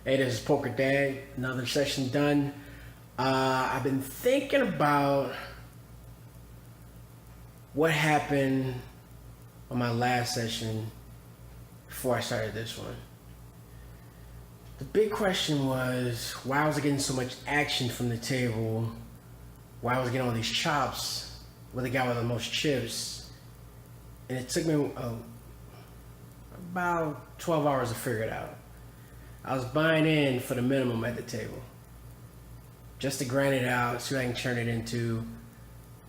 Hey, this is Poker Dad. Another session done. I've been thinking about what happened on my last session before I started this one. The big question was why was I getting so much action from the table? Why was I getting all these chops with the guy with the most chips? And it took me about 12 hours to figure it out. I was buying in for the minimum at the table, just to grind it out, see what I can turn it into,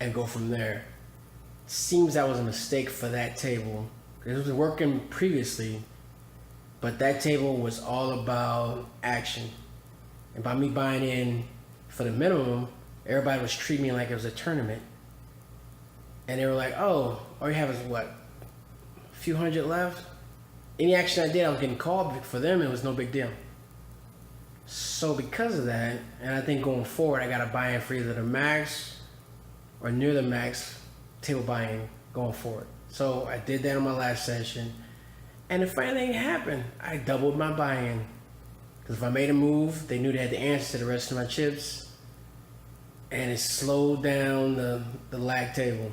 and go from there. Seems that was a mistake for that table. It was working previously, but that table was all about action. And by me buying in for the minimum, everybody was treating me like it was a tournament. And they were like, oh, all you have is what? A few hundred left? Any action I did, I was getting called. For them, it was no big deal. So because of that, and I think going forward, I got to buy in for either the max or near the max table buy-in going forward. So I did that on my last session. And the funny thing happened. I doubled my buy-in. Because if I made a move, they knew they had the answer to the rest of my chips. And it slowed down the lag table.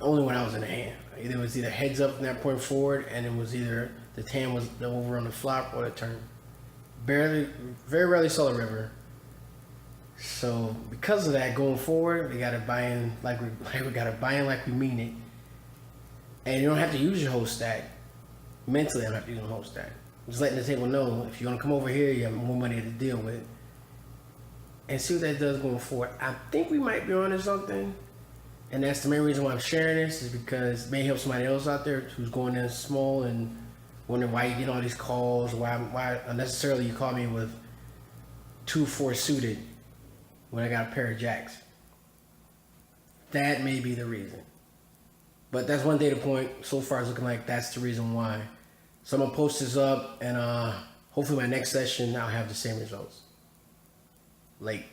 Only when I was in the hand. It was either heads up from that point forward, and it was either the hand was over on the flop or the turn. Very rarely saw the river. So because of that, going forward, we gotta buy in like we gotta buy in like we mean it. And you don't have to use your whole stack. Mentally, I don't have to use the whole stack. Just letting the table know if you want to come over here, you have more money to deal with. And see what that does going forward. I think we might be onto something. And that's the main reason why I'm sharing this, is because it may help somebody else out there who's going in small and wondering why you get all these calls, why unnecessarily you call me with 2-4 suited when I got a pair of jacks. That may be the reason. But that's one data point. So far it's looking like that's the reason why. So I'm gonna post this up, and hopefully my next session I'll have the same results. Late.